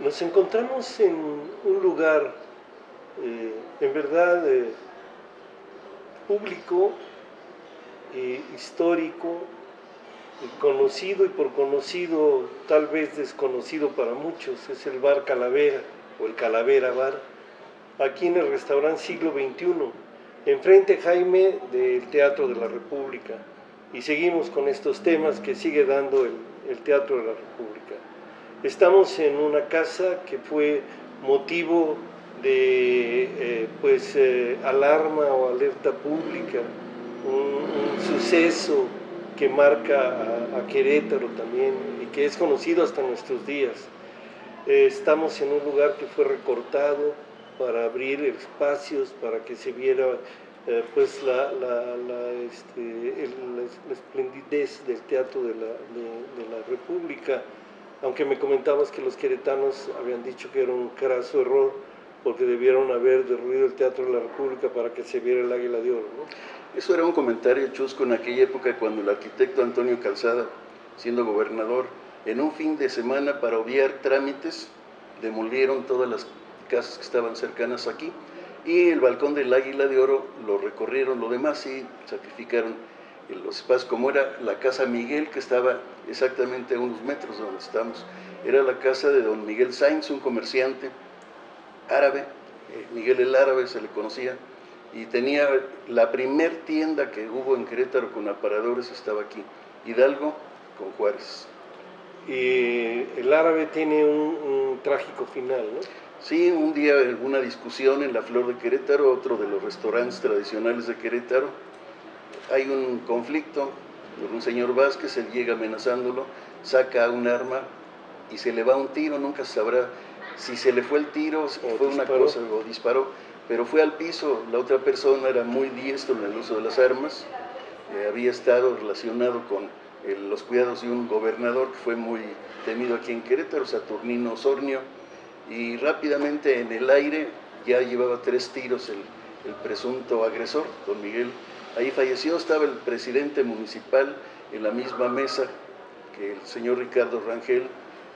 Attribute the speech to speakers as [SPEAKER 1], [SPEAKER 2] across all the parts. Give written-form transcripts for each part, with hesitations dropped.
[SPEAKER 1] Nos encontramos en un lugar, en verdad, público, histórico, conocido y por conocido, tal vez desconocido para muchos, es el Bar Calavera o el Calavera Bar, aquí en el restaurante Siglo XXI, enfrente, Jaime, del Teatro de la República. Y seguimos con estos temas que sigue dando el Teatro de la República. Estamos en una casa que fue motivo de alarma o alerta pública, un suceso que marca a Querétaro también y que es conocido hasta nuestros días. Estamos en un lugar que fue recortado para abrir espacios, para que se viera la esplendidez del Teatro de la República, aunque me comentabas que los queretanos habían dicho que era un craso error, porque debieron haber derruido el Teatro de la República para que se viera el Águila de Oro, ¿no?
[SPEAKER 2] Eso era un comentario chusco en aquella época, cuando el arquitecto Antonio Calzada, siendo gobernador, en un fin de semana, para obviar trámites, demolieron todas las casas que estaban cercanas aquí, y el balcón del Águila de Oro lo recorrieron, lo demás sí sacrificaron los espacios, como era la Casa Miguel, que estaba exactamente a unos metros de donde estamos. Era la casa de don Miguel Sainz, un comerciante árabe, Miguel el Árabe se le conocía, y tenía la primer tienda que hubo en Querétaro con aparadores, estaba aquí, Hidalgo con Juárez.
[SPEAKER 1] Y el Árabe tiene un trágico final, ¿no?
[SPEAKER 2] Sí, un día una discusión en la Flor de Querétaro, otro de los restaurantes tradicionales de Querétaro, hay un conflicto con un señor Vázquez, él llega amenazándolo, saca un arma y se le va un tiro, nunca se sabrá si se le fue el tiro, si fue una cosa o disparó, pero fue al piso. La otra persona era muy diestro en el uso de las armas, había estado relacionado con los cuidados de un gobernador que fue muy temido aquí en Querétaro, Saturnino Osornio, y rápidamente en el aire ya llevaba 3 tiros el presunto agresor, don Miguel. Ahí falleció, estaba el presidente municipal en la misma mesa que el señor Ricardo Rangel,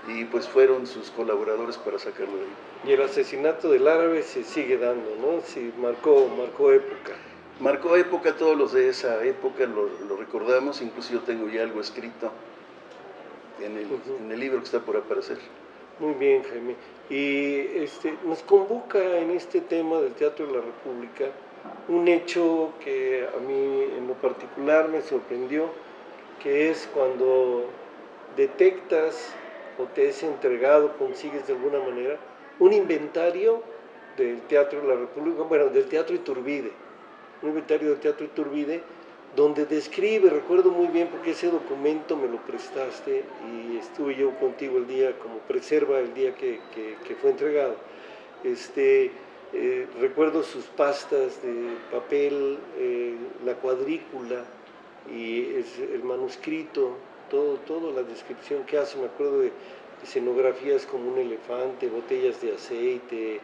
[SPEAKER 2] y pues fueron sus colaboradores para sacarlo de ahí.
[SPEAKER 1] Y el asesinato del Árabe se sigue dando, ¿no? Sí, marcó época.
[SPEAKER 2] Marcó época, todos los de esa época lo recordamos, incluso yo tengo ya algo escrito en el libro que está por aparecer.
[SPEAKER 1] Muy bien, Jaime. Y nos convoca en este tema del Teatro de la República un hecho que a mí en lo particular me sorprendió, que es cuando detectas o te es entregado, consigues de alguna manera, un inventario del Teatro de la República, bueno, del Teatro Iturbide, un inventario del Teatro Iturbide, donde describe, recuerdo muy bien porque ese documento me lo prestaste y estuve yo contigo el día, como preserva el día que fue entregado. Recuerdo sus pastas de papel, la cuadrícula y el manuscrito, todo la descripción que hace. Me acuerdo de escenografías como un elefante, botellas de aceite,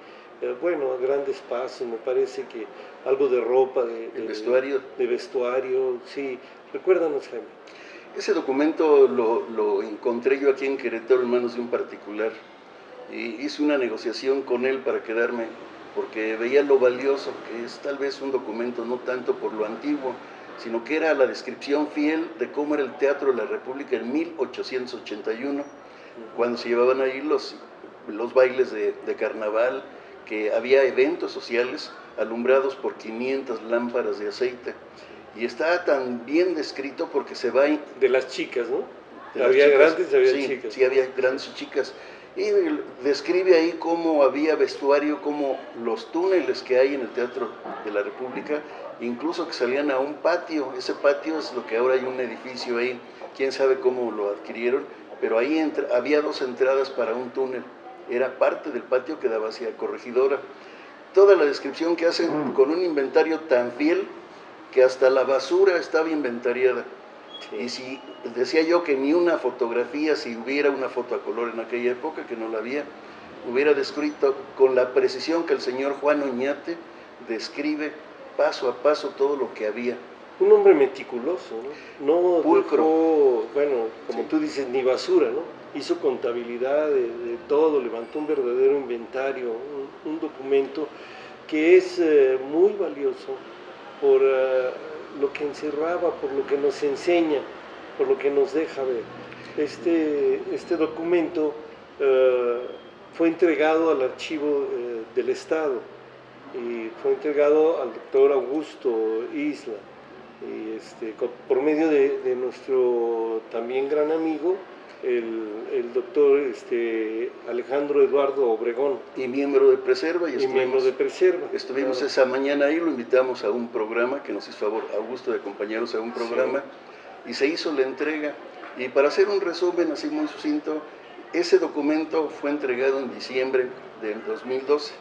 [SPEAKER 1] bueno, a grandes pasos. Me parece que algo de ropa,
[SPEAKER 2] vestuario.
[SPEAKER 1] De vestuario, sí. Recuérdanos, Jaime.
[SPEAKER 2] Ese documento lo encontré yo aquí en Querétaro en manos de un particular, y hice una negociación con él para quedarme, porque veía lo valioso que es tal vez un documento, no tanto por lo antiguo, sino que era la descripción fiel de cómo era el Teatro de la República en 1881, cuando se llevaban ahí los bailes de carnaval, que había eventos sociales alumbrados por 500 lámparas de aceite. Y está tan bien descrito porque se va...
[SPEAKER 1] De las chicas, ¿no? Había grandes y había chicas.
[SPEAKER 2] Sí, había grandes y chicas. Y describe ahí cómo había vestuario, cómo los túneles que hay en el Teatro de la República, incluso que salían a un patio. Ese patio es lo que ahora hay un edificio ahí, quién sabe cómo lo adquirieron, pero ahí había 2 entradas para un túnel. Era parte del patio que daba hacia Corregidora. Toda la descripción que hacen con un inventario tan fiel que hasta la basura estaba inventariada. Sí. Y si decía yo que ni una fotografía, si hubiera una foto a color en aquella época, que no la había, hubiera descrito con la precisión que el señor Juan Oñate describe paso a paso todo lo que había.
[SPEAKER 1] Un hombre meticuloso, ¿no? No
[SPEAKER 2] Pulcro.
[SPEAKER 1] dejó, bueno, como
[SPEAKER 2] Sí.
[SPEAKER 1] tú dices, ni basura, ¿no? Hizo contabilidad de todo, levantó un verdadero inventario, un documento que es muy valioso por lo que encerraba, por lo que nos enseña, por lo que nos deja ver. Este documento fue entregado al archivo del Estado y fue entregado al doctor Augusto Isla, y por medio de nuestro también gran amigo, el doctor Alejandro Eduardo Obregón.
[SPEAKER 2] Y miembro de Preserva.
[SPEAKER 1] Y miembro de Preserva.
[SPEAKER 2] Estuvimos
[SPEAKER 1] claro.
[SPEAKER 2] Esa mañana ahí, lo invitamos a un programa, que nos hizo favor Augusto de acompañarnos a un programa, sí. Y se hizo la entrega. Y para hacer un resumen así muy sucinto, ese documento fue entregado en diciembre del 2012.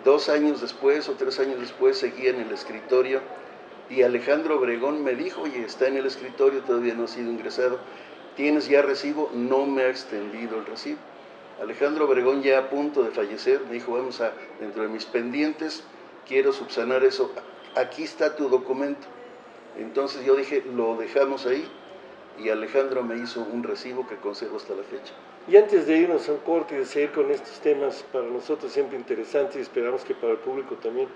[SPEAKER 2] 2 años después o 3 años después seguía en el escritorio y Alejandro Obregón me dijo, oye, está en el escritorio, todavía no ha sido ingresado, ¿tienes ya recibo? No me ha extendido el recibo. Alejandro Obregón, ya a punto de fallecer, me dijo, vamos a, dentro de mis pendientes, quiero subsanar eso, aquí está tu documento. Entonces yo dije, lo dejamos ahí, y Alejandro me hizo un recibo que conservo hasta la fecha.
[SPEAKER 1] Y antes de irnos a un corte y de seguir con estos temas para nosotros siempre interesantes y esperamos que para el público también,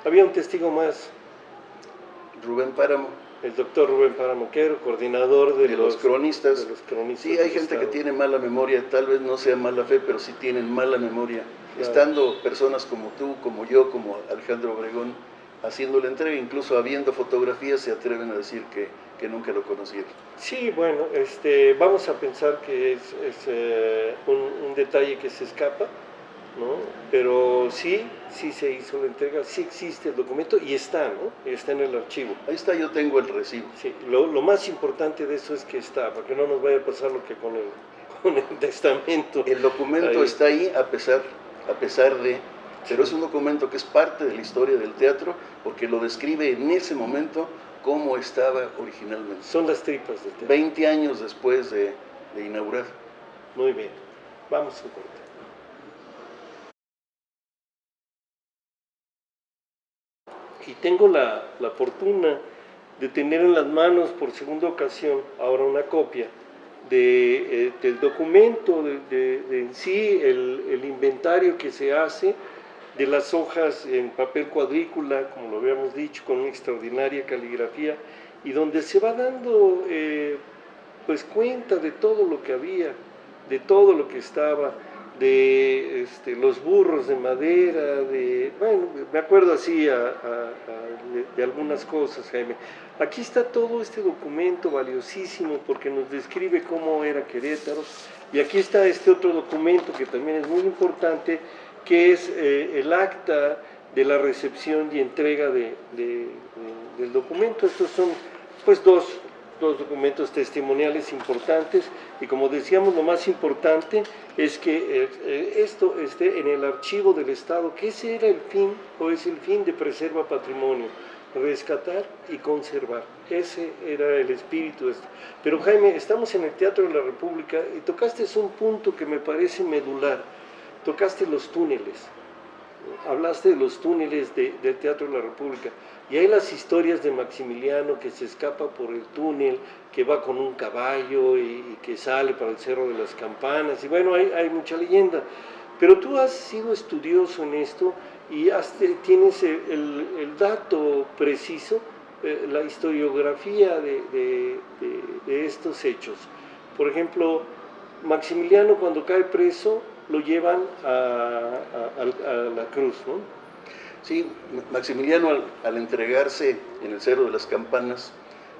[SPEAKER 1] había un testigo más.
[SPEAKER 2] Rubén Páramo.
[SPEAKER 1] El doctor Rubén Páramo, coordinador de los
[SPEAKER 2] cronistas.
[SPEAKER 1] Sí,
[SPEAKER 2] hay gente que tiene mala memoria, tal vez no sea mala fe, pero sí tienen mala memoria. Claro. Estando personas como tú, como yo, como Alejandro Obregón, haciendo la entrega, incluso habiendo fotografías, se atreven a decir que nunca lo conocieron.
[SPEAKER 1] Sí, bueno, vamos a pensar que es un detalle que se escapa, ¿no? Pero sí se hizo la entrega, sí existe el documento y está, ¿no? Está en el archivo.
[SPEAKER 2] Ahí está, yo tengo el recibo.
[SPEAKER 1] Sí, lo más importante de eso es que está, para que no nos vaya a pasar lo que con el testamento.
[SPEAKER 2] El documento ahí está ahí a pesar de, pero es un documento que es parte de la historia del teatro, porque lo describe en ese momento cómo estaba originalmente.
[SPEAKER 1] Son las tripas del teatro.
[SPEAKER 2] 20 años después de inaugurar.
[SPEAKER 1] Muy bien, vamos a un corte. Y tengo la fortuna de tener en las manos por segunda ocasión ahora una copia del documento, en sí, el inventario que se hace de las hojas en papel cuadrícula, como lo habíamos dicho, con una extraordinaria caligrafía, y donde se va dando pues cuenta de todo lo que había, de todo lo que estaba, de los burros de madera, bueno, me acuerdo así de algunas cosas, Jaime. Aquí está todo este documento valiosísimo porque nos describe cómo era Querétaro, y aquí está este otro documento que también es muy importante, que es el acta de la recepción y entrega del documento. Estos son pues dos documentos testimoniales importantes, y como decíamos, lo más importante es que esto esté en el archivo del Estado, que ese era el fin, o es el fin de Preserva Patrimonio, rescatar y conservar. Ese era el espíritu de esto. Pero Jaime, estamos en el Teatro de la República y tocaste un punto que me parece medular, tocaste los túneles. Hablaste de los túneles del Teatro de la República, y hay las historias de Maximiliano que se escapa por el túnel, que va con un caballo y que sale para el Cerro de las Campanas, y bueno, hay mucha leyenda, pero tú has sido estudioso en esto y tienes el dato preciso, la historiografía de estos hechos. Por ejemplo, Maximiliano, cuando cae preso, lo llevan a la cruz, ¿no?
[SPEAKER 2] Sí, Maximiliano al entregarse en el Cerro de las Campanas,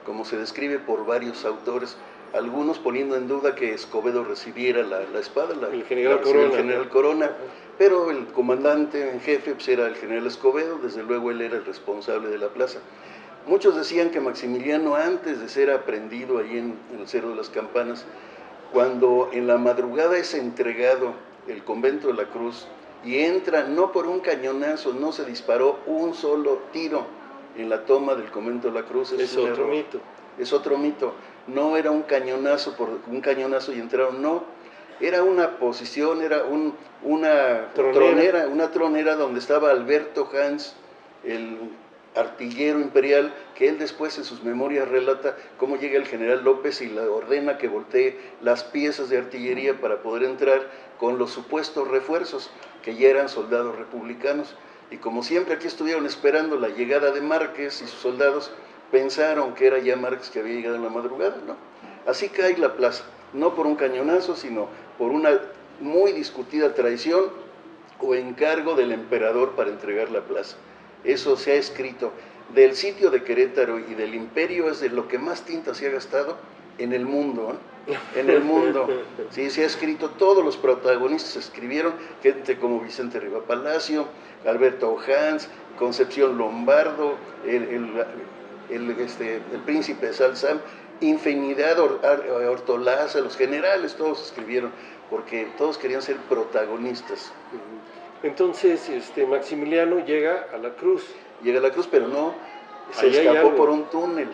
[SPEAKER 2] como se describe por varios autores, algunos poniendo en duda que Escobedo recibiera la espada,
[SPEAKER 1] el general
[SPEAKER 2] Corona, pero el comandante en jefe pues, era el general Escobedo, desde luego él era el responsable de la plaza. Muchos decían que Maximiliano, antes de ser aprehendido ahí en el Cerro de las Campanas, cuando en la madrugada es entregado el convento de la Cruz y entra, no por un cañonazo, no se disparó un solo tiro en la toma del convento de la Cruz.
[SPEAKER 1] Es otro mito.
[SPEAKER 2] Es otro mito. No era un cañonazo y entraron, no. Era una posición, era una tronera donde estaba Alberto Hans, artillero imperial, que él después en sus memorias relata cómo llega el general López y le ordena que voltee las piezas de artillería para poder entrar con los supuestos refuerzos, que ya eran soldados republicanos. Y como siempre aquí estuvieron esperando la llegada de Márquez y sus soldados, pensaron que era ya Márquez que había llegado en la madrugada, ¿no? Así cae la plaza, no por un cañonazo, sino por una muy discutida traición o encargo del emperador para entregar la plaza. Eso se ha escrito. Del sitio de Querétaro y del imperio es de lo que más tinta se ha gastado en el mundo, ¿eh? En el mundo. Sí, se ha escrito, todos los protagonistas escribieron, gente como Vicente Riva Palacio, Alberto Ojans, Concepción Lombardo, el príncipe de Salzán, infinidad, Ortolaza, los generales, todos escribieron, porque todos querían ser protagonistas.
[SPEAKER 1] Entonces, Maximiliano llega a la cruz.
[SPEAKER 2] Llega a la cruz, pero no, se escapó por un túnel,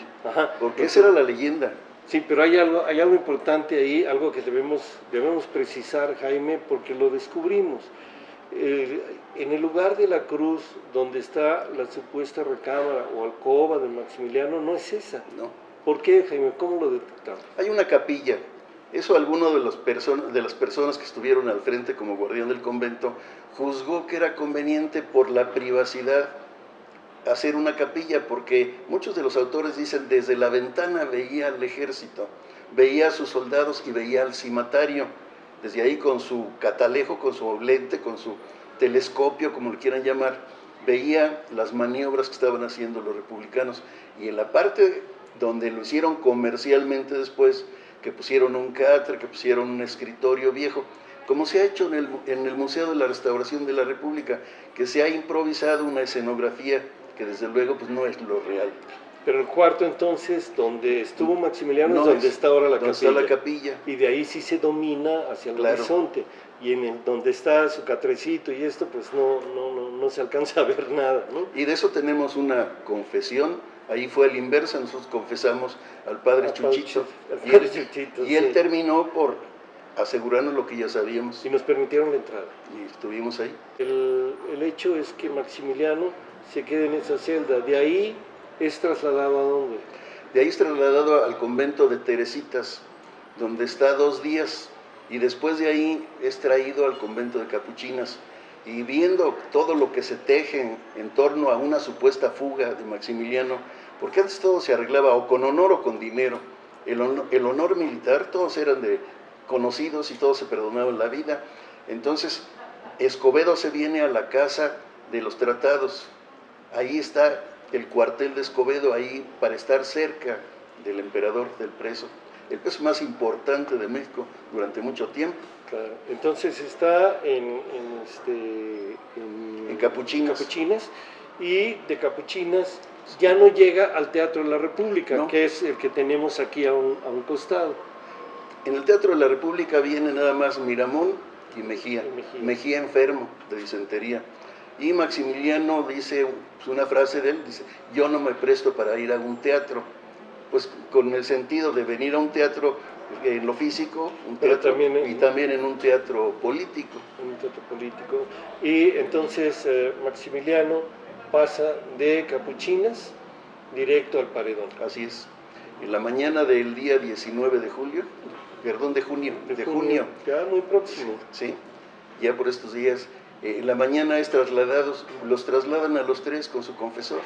[SPEAKER 2] porque esa era la leyenda.
[SPEAKER 1] Sí, pero hay algo importante ahí, algo que debemos precisar, Jaime, porque lo descubrimos. En el lugar de la cruz, donde está la supuesta recámara o alcoba de Maximiliano, no es esa.
[SPEAKER 2] No.
[SPEAKER 1] ¿Por qué, Jaime? ¿Cómo lo detectamos?
[SPEAKER 2] Hay una capilla. Eso alguno de las personas que estuvieron al frente como guardián del convento juzgó que era conveniente por la privacidad hacer una capilla, porque muchos de los autores dicen desde la ventana veía al ejército, veía a sus soldados y veía al cimatario, desde ahí con su catalejo, con su lente, con su telescopio, como le quieran llamar, veía las maniobras que estaban haciendo los republicanos. Y en la parte donde lo hicieron comercialmente después, que pusieron un catre, que pusieron un escritorio viejo, como se ha hecho en el Museo de la Restauración de la República, que se ha improvisado una escenografía que desde luego pues no es lo real.
[SPEAKER 1] Pero el cuarto entonces, donde estuvo Maximiliano, no es donde está ahora la capilla.
[SPEAKER 2] Está la capilla.
[SPEAKER 1] Y de ahí sí se domina hacia el horizonte. Y donde está su catrecito y esto, pues no se alcanza a ver nada, ¿no?
[SPEAKER 2] Y de eso tenemos una confesión. Ahí fue a la inversa, nosotros confesamos al padre Chuchito. Y él terminó por asegurarnos lo que ya sabíamos.
[SPEAKER 1] Y nos permitieron la entrada.
[SPEAKER 2] Y estuvimos ahí.
[SPEAKER 1] El hecho es que Maximiliano se queda en esa celda. De ahí es trasladado ¿a dónde?
[SPEAKER 2] De ahí es trasladado al convento de Teresitas, donde está 2 días. Y después de ahí es traído al convento de Capuchinas. Y viendo todo lo que se teje en torno a una supuesta fuga de Maximiliano, porque antes todo se arreglaba o con honor o con dinero. El honor militar, todos eran conocidos y todos se perdonaban la vida. Entonces, Escobedo se viene a la casa de los tratados. Ahí está el cuartel de Escobedo, ahí para estar cerca del emperador, del preso. El preso más importante de México durante mucho tiempo.
[SPEAKER 1] Claro. Entonces está en
[SPEAKER 2] Capuchinas.
[SPEAKER 1] Y de Capuchinas ya no llega al Teatro de la República,
[SPEAKER 2] no,
[SPEAKER 1] que es el que tenemos aquí a un costado.
[SPEAKER 2] En el Teatro de la República viene nada más Miramón y Mejía. Mejía enfermo de disentería. Y Maximiliano dice una frase de él, dice, yo no me presto para ir a un teatro, pues con el sentido de venir a un teatro en lo físico, también en un teatro político.
[SPEAKER 1] En un teatro político. Y entonces Maximiliano pasa de Capuchinas directo al Paredón.
[SPEAKER 2] Así es. En la mañana del día 19 de julio, perdón, de junio.
[SPEAKER 1] Ya muy próximo.
[SPEAKER 2] Sí, ya por estos días. En la mañana los trasladan a los 3 con su confesor.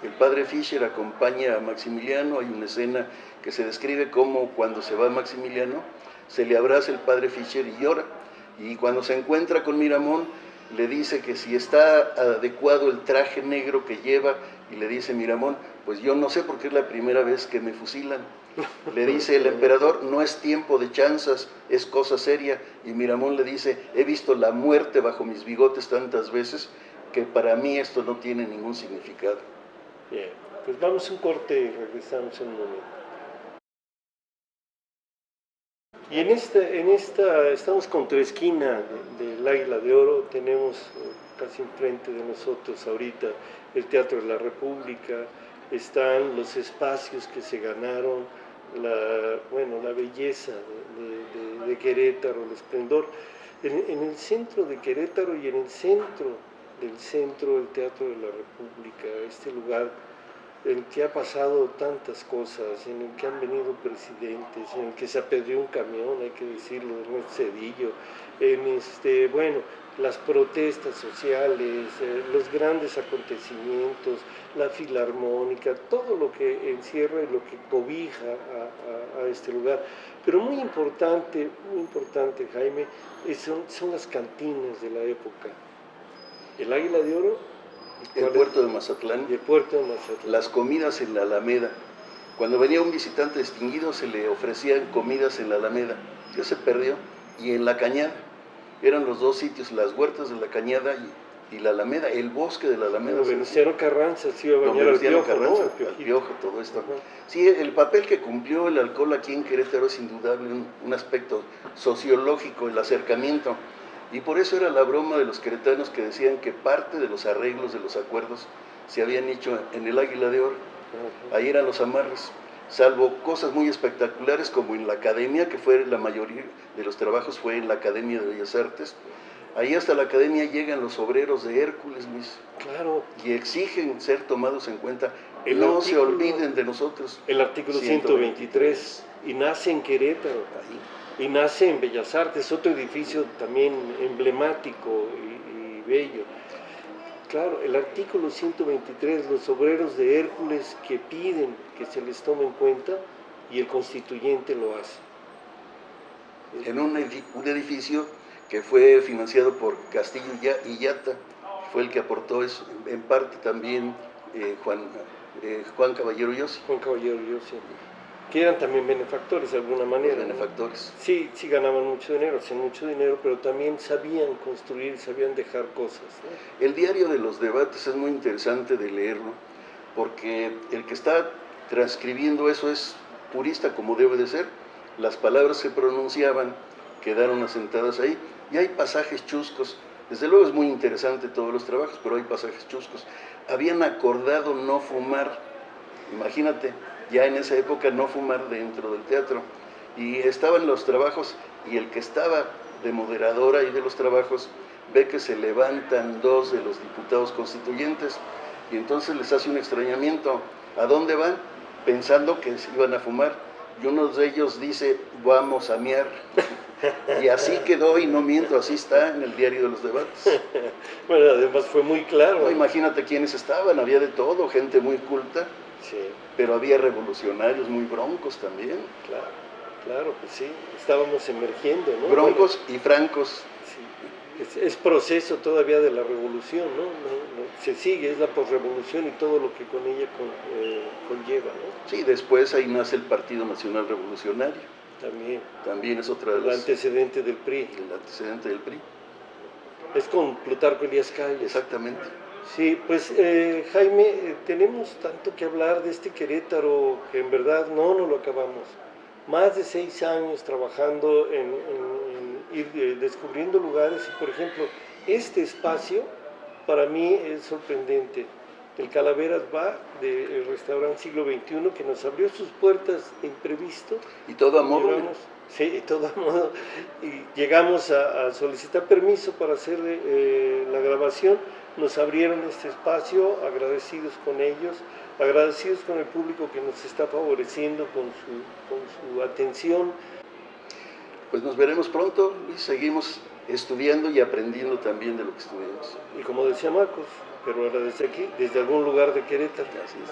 [SPEAKER 2] El padre Fischer acompaña a Maximiliano. Hay una escena que se describe como cuando se va Maximiliano, se le abraza el padre Fischer y llora. Y cuando se encuentra con Miramón, le dice que si está adecuado el traje negro que lleva, y le dice Miramón, pues yo no sé porque es la primera vez que me fusilan. Le dice el emperador, no es tiempo de chanzas, es cosa seria. Y Miramón le dice, he visto la muerte bajo mis bigotes tantas veces que para mí esto no tiene ningún significado.
[SPEAKER 1] Bien, pues vamos a un corte y regresamos en un momento. Y en esta estamos contra esquina del Águila de Oro, tenemos casi enfrente de nosotros ahorita el Teatro de la República, están los espacios que se ganaron, la belleza de Querétaro, el esplendor. En el centro de Querétaro y en el centro del centro, el Teatro de la República, este lugar en el que ha pasado tantas cosas, en el que han venido presidentes, en el que se apedreó un camión, hay que decirlo, Ernesto Zedillo, en bueno, las protestas sociales, los grandes acontecimientos, la filarmónica, todo lo que encierra y lo que cobija a este lugar. Pero muy importante, Jaime, son las cantinas de la época. El Águila de Oro,
[SPEAKER 2] el puerto de Mazatlán,
[SPEAKER 1] y el puerto de Mazatlán,
[SPEAKER 2] las comidas en la Alameda. Cuando venía un visitante distinguido se le ofrecían comidas en la Alameda. Ya se perdió. Y en la Cañada, eran los dos sitios, las huertas de la Cañada y la Alameda, el bosque de la Alameda.
[SPEAKER 1] Don Venustiano Carranza se iba a bañar al Piojo,
[SPEAKER 2] Carranza,
[SPEAKER 1] ¿no?
[SPEAKER 2] al Piojo, todo esto.
[SPEAKER 1] Ajá.
[SPEAKER 2] Sí, el papel que cumplió el alcohol aquí en Querétaro es indudable, un aspecto sociológico, el acercamiento. Y por eso era la broma de los queretanos que decían que parte de los arreglos, de los acuerdos, se habían hecho en el Águila de Oro.
[SPEAKER 1] Ajá.
[SPEAKER 2] Ahí eran los amarres, salvo cosas muy espectaculares como en la academia, que fue la mayoría de los trabajos fue en la Academia de Bellas Artes. Ahí hasta la academia llegan los obreros de Hércules,
[SPEAKER 1] Claro.
[SPEAKER 2] y exigen ser tomados en cuenta.
[SPEAKER 1] No
[SPEAKER 2] se olviden de nosotros.
[SPEAKER 1] El artículo 123, y nace en Querétaro, y nace en Bellas Artes, otro edificio también emblemático y bello. Claro, el artículo 123, los obreros de Hércules que piden que se les tome en cuenta, y el constituyente lo hace.
[SPEAKER 2] En un edificio que fue financiado por Castillo y Yata, fue el que aportó eso, en parte también Juan Caballero Yossi.
[SPEAKER 1] Juan Caballero Yossi, que eran también benefactores de alguna manera.
[SPEAKER 2] Los benefactores.
[SPEAKER 1] ¿No? Sí, ganaban mucho dinero, hacían mucho dinero, pero también sabían construir, sabían dejar cosas, ¿no?
[SPEAKER 2] El diario de los debates es muy interesante de leerlo, porque el que está transcribiendo eso es purista como debe de ser. Las palabras que pronunciaban quedaron asentadas ahí, y hay pasajes chuscos. Desde luego es muy interesante todos los trabajos, pero hay pasajes chuscos. Habían acordado no fumar, imagínate, ya en esa época no fumar dentro del teatro. Y estaban los trabajos, y el que estaba de moderador ahí de los trabajos ve que se levantan dos de los diputados constituyentes, y entonces les hace un extrañamiento. ¿A dónde van? Pensando que se iban a fumar, y uno de ellos dice, vamos a mear. Y así quedó, y no miento, así está en el diario de los debates.
[SPEAKER 1] Bueno, además fue muy claro.
[SPEAKER 2] No, imagínate quiénes estaban, había de todo, gente muy culta,
[SPEAKER 1] sí,
[SPEAKER 2] pero había revolucionarios muy broncos también.
[SPEAKER 1] Claro, pues sí, estábamos emergiendo, ¿no?
[SPEAKER 2] Broncos y francos.
[SPEAKER 1] Sí, es proceso todavía de la revolución, ¿no? Se sigue, es la posrevolución y todo lo que con ella conlleva, ¿no?
[SPEAKER 2] Sí, después ahí nace el Partido Nacional Revolucionario. También es otra de las...
[SPEAKER 1] El antecedente del PRI.
[SPEAKER 2] El antecedente del PRI.
[SPEAKER 1] Es con Plutarco Elías Calles.
[SPEAKER 2] Exactamente.
[SPEAKER 1] Sí, pues Jaime, tenemos tanto que hablar de este Querétaro que en verdad no lo acabamos. Más de 6 años trabajando en ir descubriendo lugares, y por ejemplo, este espacio para mí es sorprendente. El Calaveras Bar del restaurante Siglo XXI, que nos abrió sus puertas de imprevisto.
[SPEAKER 2] Y todo a modo.
[SPEAKER 1] Sí, todo a modo. Y llegamos a solicitar permiso para hacer la grabación. Nos abrieron este espacio, agradecidos con ellos, agradecidos con el público que nos está favoreciendo con su atención.
[SPEAKER 2] Pues nos veremos pronto y seguimos estudiando y aprendiendo también de lo que estudiamos.
[SPEAKER 1] Y como decía Marcos, pero ahora desde aquí, desde algún lugar de Querétaro.
[SPEAKER 2] Así es.